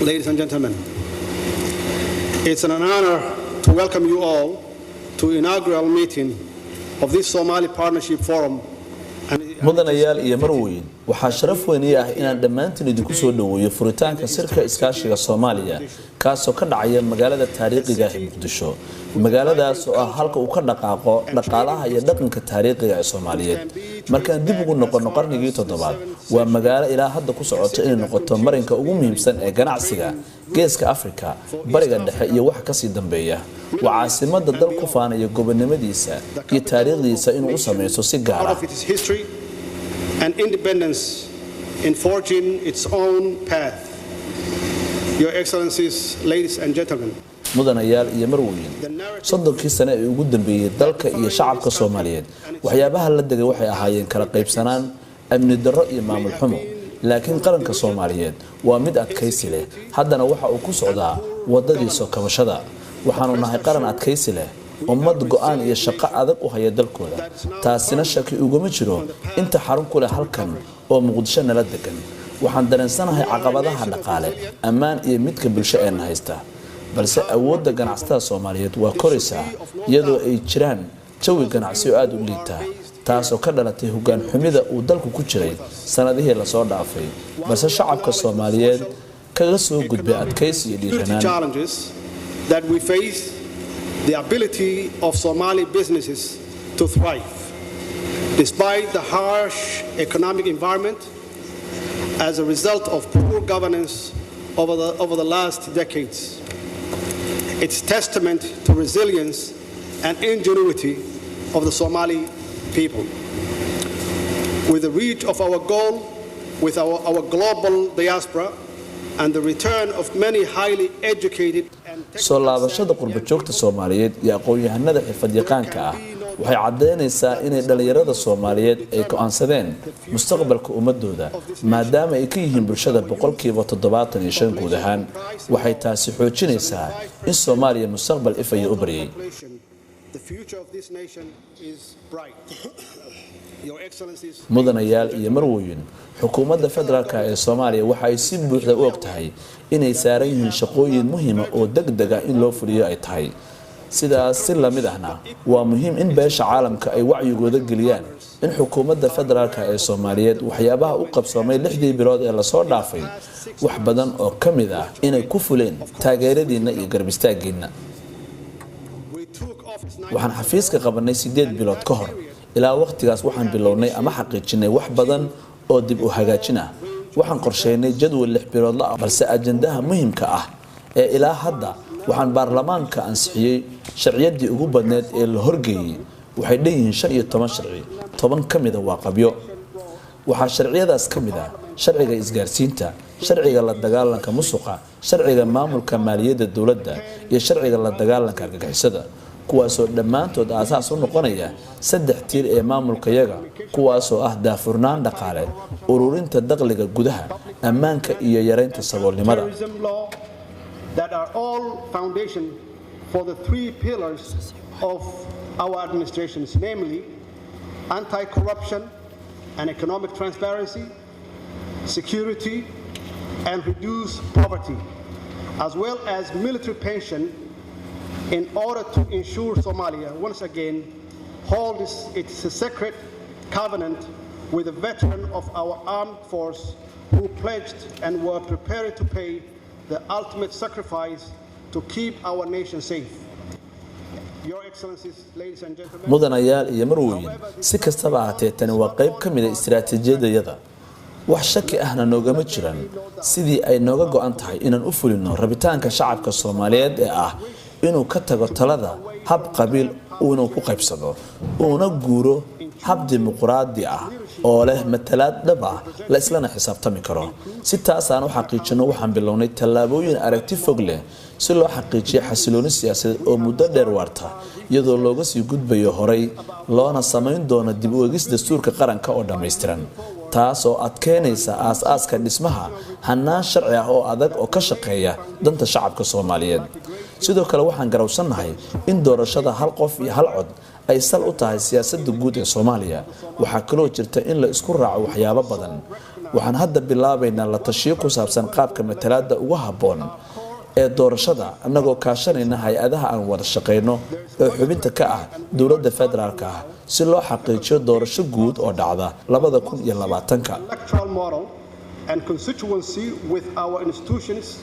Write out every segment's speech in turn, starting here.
Ladies and gentlemen, it's an honor to welcome you all to the inaugural meeting of this Somali Partnership Forum. mudanayaal iyo marweyn waxaa sharaf weyn ah inaan dhammaantiin idinku soo dhaweeyo furitaanka sirka iskaashiga Soomaaliya kaasoo ka dhacaya magaalada taariikhiga ah Muqdisho magaaladaas oo ah halka uu ka dhaqaaqo dhaqaalaha iyo dhaqanka taariikhiga ee Soomaaliyeed markaan dib ugu noqono qarnigii 7aad waa magaalo ilaa hadda ku socota inay noqoto marinka ugu muhiimsan ee ganacsiga geeska Afrika bariga dhexe iyo wax ka sii dambeeya waa caasimada dal ku faanaya gobonimadiisa iyo taariikhdiisa inuu u sameeyo si gaar ah and independence in forging its own path. Your Excellencies, ladies and gentlemen, mudanayaal iyo marweyn soddonkii sano ee ugu dambeeyay dalka iyo shacabka Soomaaliyeed waxyaabaha la degay waxay ahaayeen kala qaybsanaan amni darro iyo maamul xumo laakiin qaranka Soomaaliyeed waa mid adkaysi leh haddana waxa uu ku socdaa wadadii soo kabashada waxaanu nahay qaran adkaysi leh ummad go'aan iyo shaqo adag u haya dalkooda taasina shaki uguma jiro inta xarun ku leh halkan oo Muqdisho nala degan waxaan dareensanahay caqabadaha dhaqaale ammaan iyo midka bulsho ee haysta balse awoodda ganacsatada Soomaaliyeed waa koraysaa iyadoo ay jiraan jawi ganacsi oo aad u liita taasoo ka dhalatay hoggaan xumida uu dalku ku jiray sanadihii la soo dhaafay balse shacabka Soomaaliyeed kaga soo gudbay adkaysi iyo dhiiranaan the ability of Somali businesses to thrive despite the harsh economic environment as a result of poor governance over the last decades. It's testament to resilience and ingenuity of the Somali people. With the reach of our goal, with our global diaspora, and the return of many highly educated soo laabashada qurba joogta Soomaaliyeed iyo aqoon-yahanada xirfad-yaqaanka ah waxay cadeynaysaa inay dhalinyarada Soomaaliyeed ay go'aansadeen mustaqbalka ummadooda maadaama ay ka yihiin bulshada 75% guud ahaan waxay taasi xoojinaysaa in Soomaaliya mustaqbal ifaya u bariyay mudanayaal iyo marweyn xukuumadda federaalka ee Soomaaliya waxa ay si buuxda u ogtahay inay saaran yihiin shaqooyin muhiim ah oo degdeg ah in loo fuliyo ay tahay sidaas si la mid ahna waa muhiim in beesha caalamka ay wacyigooda geliyaan in xukuumadda federaalka ee Soomaaliyeed waxyaabaha u qabsoomay 6 bilood ee la soo dhaafay wax badan oo kamid ah inay ku fuleen taageeradiina iyo garbistaagiina waxaan xafiiska qabanay 8 bilood ka hor ilaa waqtigaas waxaan bilownay ama xaqiijinay wax badan oo dib u hagaajin ah waxaan qorsheynay jadwal 6 bilood la balse ajandaha muhiimka ah ee ilaa hadda waxaan baarlamaanka ansixiyay sharciyadii ugu badneed ee la horgeeyay waxay dheeyeen 15 sharci 10 kamid ah waa qabyo waxa sharciyadaas kamid ah sharciga isgaarsiinta sharciga la dagaalanka musuqa sharciga maamulka maaliyadda dawladda iyo sharciga la dagaalanka argagixisada kuwaasoo dhammaantood aasaas u noqonaya 3 tiir ee maamulkayaga kuwaasoo ah daafurnaan dhaqaale ururinta dakhliga gudaha ammaanka iyo yareynta saboolnimada that are all foundation for the 3 pillars of our administrations, namely anti-corruption and economic transparency, security and reduce poverty, as well as military pension in order to ensure Somalia once again holds its sacred covenant with a veteran of our armed force who pledged and were prepared to pay the ultimate sacrifice to keep our nation safe. Your Excellencies, ladies and gentlemen, mudanayaal iyo marweyn si kastaba ahaatee tani waa qayb ka mid ah istiraatiijiyadda wax shaki ahna noogama jiraan sidii ay nooga go'an tahay inaan u fulino rabitaanka shacabka Soomaaliyeed ee ah inuu ka tago talada hab qabiil uu ku qaybsado uuna guuro hab dimuqraadi ah oo leh matalaad dhab ah la islana xisaabtami karo si taas aan u xaqiijino waxaan bilownay tallaabooyin aragti fog leh si loo xaqiijiyo xasilooni siyaasadeed oo muddo dheer waarta iyadoo looga sii gudbayo horay loona samayn doono dib u eegis dastuurka qaranka oo dhammaystiran taas oo adkeynaysa aas-aaska dhismaha hannaan sharci ah oo adag oo ka shaqeeya danta shacabka Soomaaliyeed sidoo kale waxaan garowsanahay in doorashada hal qof iyo hal cod ay sal u tahay siyaasadda guud ee Soomaaliya waxa kaloo jirta in la isku raaco waxyaabo badan waxaan hadda bilaabaynaa la tashiyo ku saabsan qaabka matalaadda ugu habboon ee doorashada annagoo kaashanayna hay-adaha aan wada shaqeyno ee xubinta ka ah dowladda federaalka ah si loo xaqiijiyo doorasho guud oo dhacda 2020 and constituency with our institutions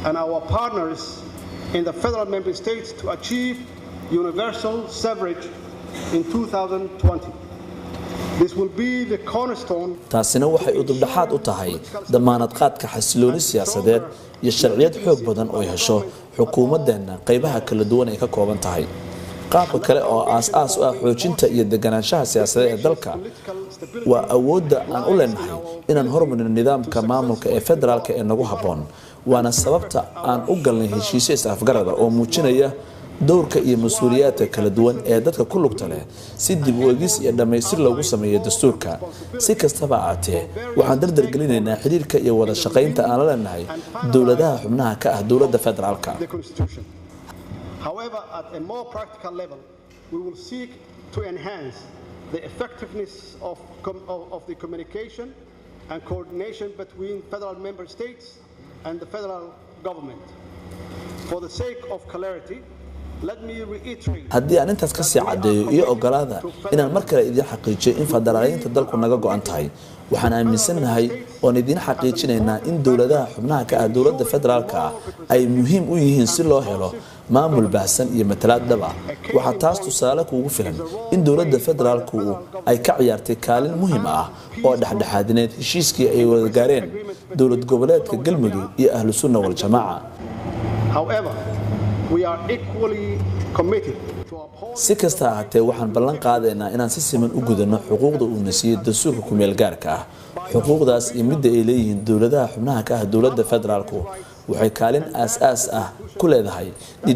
and our partners in the federal member states to achieve universal suffrage in 2020. This will be the cornerstone. taasina waxay u dubdhaxaad u tahay damaanad qaadka xasilooni siyaasadeed iyo sharciyad xoog badan oo hesho xukuumaddeena qaybaha kala duwan ay ka kooban tahay qaabka kale oo aas-aas u ah xoojinta iyo deganaanshaha siyaasadeed ee dalka waa awoodda aan u leenahay inaan hormarino nidaamka maamulka ee federaalka ee nagu habboon waana sababta aan u galnay heshiisyo is-afgarada oo muujinaya dowrka iyo mas'uuliyaadka kala duwan ee dadka ku lugta leh si dib u eegis iyo dhammaystir loogu sameeyo dastuurka si kastaba aatee waxaan dardargelinaynaa xiriirka iyo wada shaqaynta aan la leenahay dowladaha xubnaha ka ah dowladda federaalka However, at a more practical level, we will seek to enhance the effectiveness of the communication and coordination between federal member states and the federal government. For the sake of clarity, haddii aan intaas ka sii cadeeyo iyo ogolaada inaan mar kale idin xaqiijiyo in federaaliyiinta dalku naga go'an tahay waxaan aaminsanahay oon idin xaqiijinaynaa in dowladaha xubnaha ka ah dowladda federaalka ah ay muhiim u yihiin si loo helo maamul baahsan iyo matalaad dhab ah waxaa taas tusaale kuugu filan in dowladda federaalku ay ka ciyaartay kaalin muhiim ah oo dhexdhexaadineed heshiiskii ay wada gaareen dowlad goboleedka Galmudug iyo ahlu sunna wal jamaa si kasta ahaatee waxaan ballan qaadaynaa inaan si siman u gudano xuquuqda uu nasiiyay dastuurka ku meel gaarka ah xuquuqdaas iyo midda ay leeyihiin dowladaha xubnaha ka ah dowladda federaalku waxay kaalin aas-aas ah ku leedahay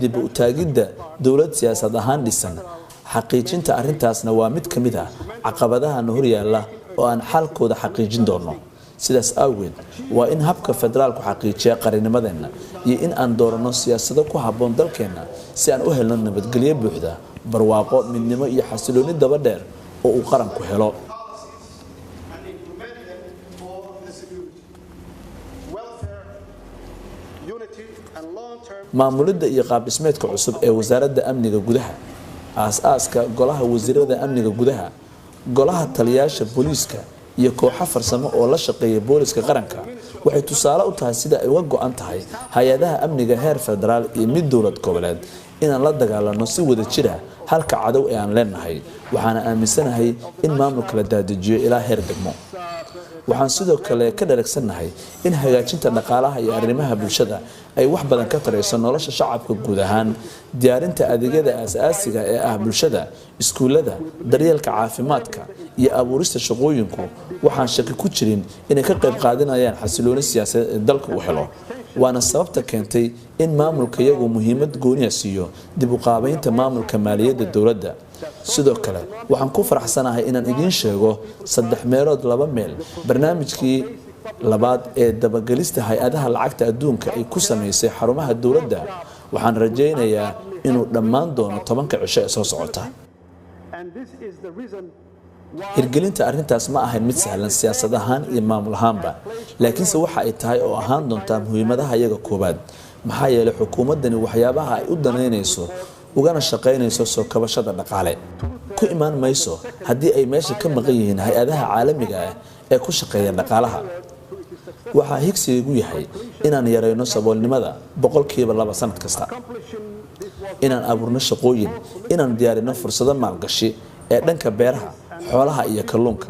dib u taagidda dowlad siyaasad ahaan dhisan xaqiijinta arrintaasna waa mid ka mid ah caqabadaha hor yaalla oo aan xalkooda xaqiijin doono sidaas awgeed waa in habka federaalku xaqiijiya qarinimadeena iyo in aan doorano siyaasado ku habboon dalkeena si aan u helno nabadgelyo buuxda barwaaqo midnimo iyo xasilooni daba dheer oo uu qaranku helo maamulidda iyo qaab dhismeedka cusub ee wasaaradda amniga gudaha aas-aaska golaha wasiirada amniga gudaha golaha taliyaasha booliiska iyo kooxo farsamo oo la shaqeeya booliska qaranka waxay tusaale u tahay sida ay uga go'an tahay hay-adaha amniga heer federaal iyo mid dowlad goboleed inaan la dagaalano si wada jira halka cadow ee aan leenahay waxaana aaminsanahay in maamulka la daadajiyo ilaa heer degmo waxaan sidoo kale ka dharagsannahay in hagaajinta dhaqaalaha iyo arrimaha bulshada ay wax badan ka tarayso nolosha shacabka guud ahaan diyaarinta adeegyada aasaasiga ee ah bulshada iskuulada daryeelka caafimaadka iyo abuurista shaqooyinku waxaan shaki ku jirin inay ka qayb qaadanayaan xasilooni siyaasadeed ee dalka uu helo waana sababta keentay in maamulka iyagu muhiimad gooniya siiyo dib u qaabaynta maamulka maaliyadda dowladda sidoo kale waxaan ku faraxsanahay inaan idiin sheego 3 meelood 2 meel barnaamijkii labaad ee dabagalista hay-adaha lacagta adduunka ay ku sameysay xarumaha dowladda waxaan rajaynayaa inuu dhammaan doono 10 cisho ee soo socota hirgelinta arrintaas ma ahayn mid sahlan siyaasad ahaan iyo maamul ahaanba laakiinse waxa ay tahay oo ahaan doontaa muhiimadaha iyaga koobaad maxaa yeelay xukuumaddani waxyaabaha ay u danaynayso ugana shaqaynayso soo kabashada dhaqaale ku imaan mayso haddii ay meesha ka maqan yihiin hay-adaha caalamiga ah ee ku shaqeeya dhaqaalaha waxaa higsigu yahay inaan yareyno saboolnimada 2% sanad kasta inaan abuurno shaqooyin inaan diyaarino fursado maalgashi ee dhanka beeraha xoolaha iyo kalluunka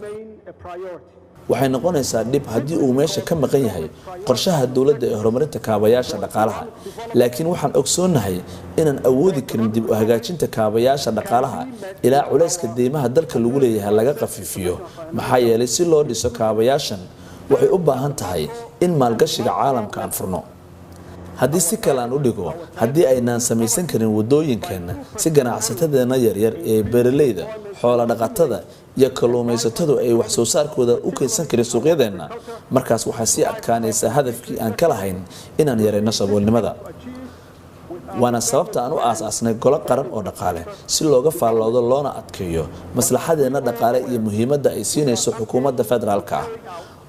waxay noqonaysaa dhib haddii uu meesha ka maqan yahay qorshaha dowladda ee horumarinta kaabayaasha dhaqaalaha laakiin waxaan ogsoonahay inaan awoodi karin dib u hagaajinta kaabayaasha dhaqaalaha ilaa culayska deymaha dalka lagu leeyahay laga qafiifiyo maxaa yeelay si loo dhiso kaabayaashan waxay u baahan tahay in maalgashiga caalamka aan furno haddii si kale aan u dhigo haddii aynaan samaysan karin wadooyinkeenna si ganacsatadeenna yaryar ee beeralayda xoola dhaqatada iyo kalluumaysatadu ay wax soo saarkooda u keensan karin suuqyadeenna markaas waxaa sii adkaanaysaa hadafkii aan ka lahayn inaan yarayno saboolnimada waana sababta aan u aasaasnay golo qaran oo dhaqaale si looga faalloodo loona adkeeyo maslaxadeenna dhaqaale iyo muhiimadda ay siinayso xukuumadda federaalka ah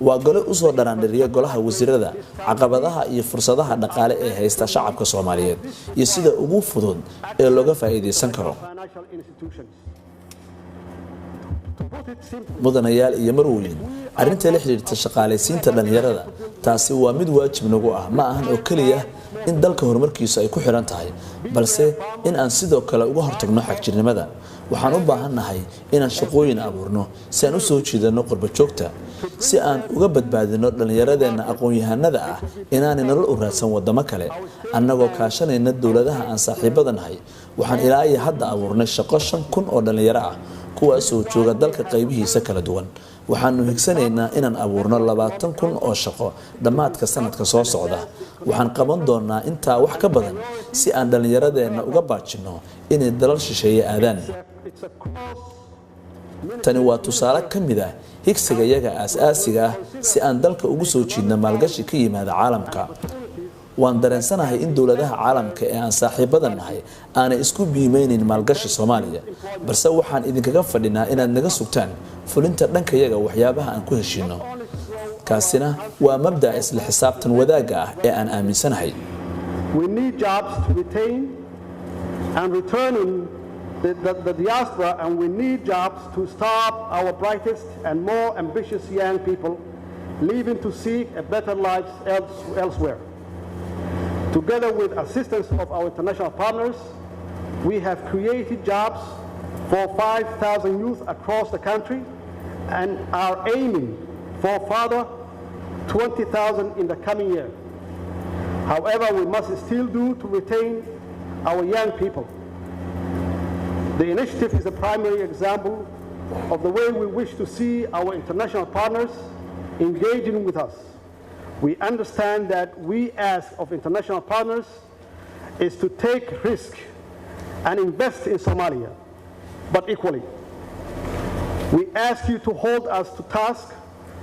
waa gole u soo dharaandhiriya golaha wasiirada caqabadaha iyo fursadaha dhaqaale ee haysta shacabka Soomaaliyeed iyo sida ugu fudud ee looga faa'iideysan karo mudanayaal iyo marwooyin arrinta la xiriirta shaqaalaysiinta dhalinyarada taasi waa mid waajib nagu ah ma ahan oo kaliya in dalka horumarkiisu ay ku xiran tahay balse in aan sidoo kale uga hortagno xagjirnimada waxaan u baahanahay inaan shaqooyin abuurno si aan u soo jiidano qurba joogta si aan uga badbaadino dhalinyaradeenna aqoon-yahanada ah inaanay nolol u raadsan wadamo kale annagoo kaashanayna dowladaha aan saaxiibada nahay waxaan ilaa iyo hadda abuurnay shaqo 5,000 oo dhalinyaro ah kuwaasoo jooga dalka qaybihiisa kala duwan waxaanu higsanaynaa inaan abuurno 20,000 oo shaqo dhammaadka sanadka soo socda waxaan qaban doonaa intaa wax ka badan si aan dhalinyaradeenna uga baajino inay dalal shisheeye aadaan tani waa tusaale ka mid ah higsiga iyaga aasaasiga ah si aan dalka ugu soo jiidno maalgashi ka yimaada caalamka waan dareensanahay in dowladaha caalamka ee aan saaxiibada nahay aanay isku biimeynin maalgashi Soomaaliya balse waxaan idinkaga fadhinaa inaad naga sugtaan fulinta dhanka iyaga waxyaabaha aan ku heshiino kaasina waa mabda' isla xisaabtan wadaaga ah ee aan aaminsanahay we need jobs to retain and returning the diaspora and we need jobs to stop our brightest and more ambitious young people leaving to seek a better life elsewhere. Together with assistance of our international partners, we have created jobs for 5,000 youth across the country and are aiming for further 20,000 in the coming year. However, we must still do to retain our young people. The initiative is a primary example of the way we wish to see our international partners engaging with us. We understand that we ask of international partners is to take risk and invest in Somalia, but equally, we ask you to hold us to task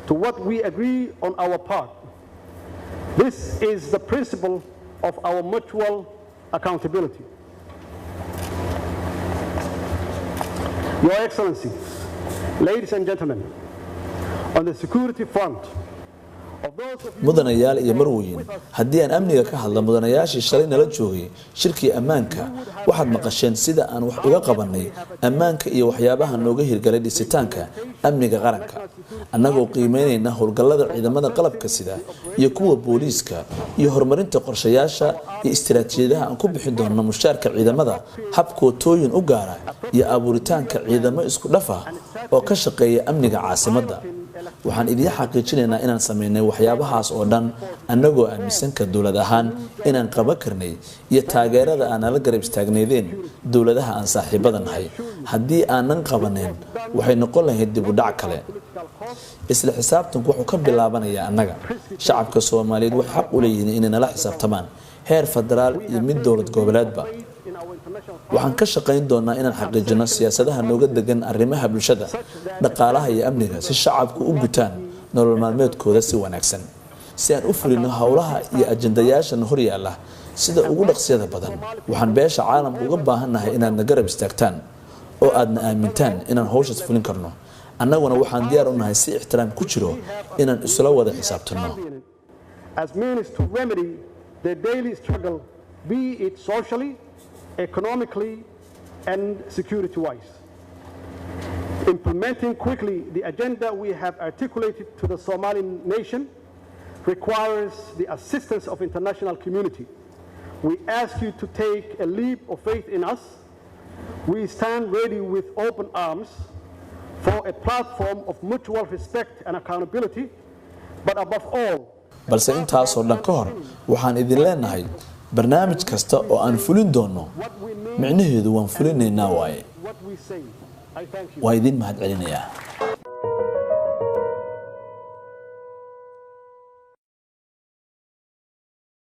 to what we agree on our part. This is the principle of our mutual accountability. Your Excellency, ladies and gentlemen, on the security front, mudanayaal iyo marwooyin haddii aan amniga ka hadla mudanayaashii shalay nala joogay shirkii ammaanka waxaad maqasheen sida aan wax uga qabanay ammaanka iyo waxyaabaha nooga hirgalay dhisitaanka amniga qaranka annagoo qiimeynayna howlgallada ciidamada qalabka sida iyo kuwa booliiska iyo horumarinta qorshayaasha iyo istiraatiijiyadaha aan ku bixin doono mushaarka ciidamada habkootooyin u gaara iyo abuuritaanka ciidamo isku dhaf ah oo ka shaqeeya amniga caasimadda waxaan idin xaqiijinaynaa inaan sameynay waxyaabahaas oo dhan annagoo aaminsan ka dowlad ahaan inaan qaban karnay iyo taageerada aan la garab istaagnaydeen dowladaha aan saaxiibada nahay haddii aanan qabaneyn waxay noqon lahayd dib u dhac kale isla xisaabtanku wuxuu ka bilaabanayaa annaga shacabka Soomaaliyeed wax xaq u leeyihiin inay nala xisaabtamaan heer federaal iyo mid dowlad goboleedba waxaan ka shaqayn doonaa inaan xaqiijino siyaasadaha nooga degan arrimaha bulshada dhaqaalaha iyo amniga si shacabku u gutaan nolol maalmeedkooda si wanaagsan si aan u fulino howlaha iyo ajandayaashan hor yaala sida ugu dhaqsiyada badan waxaan beesha caalamka uga baahanahay inaad na garab istaagtaan oo aadna aamintaan inaan hawshaas fulin karno annaguna waxaan diyaar u nahay si ixtiraam ku jiro inaan isla wada xisaabtano as means to remedy the daily struggle be it socially economically and security-wise. Implementing quickly the agenda we have articulated to the Somali nation requires the assistance of international community. We ask you to take a leap of faith in us. We stand ready with open arms. for a platform of mutual respect and accountability, but above all, balse intaasoo dhan ka hor waxaan idin leenahay barnaamij kasta oo aan fulin doono micnaheedu waan fulinaynaa waaye waa idin mahadcelinayaa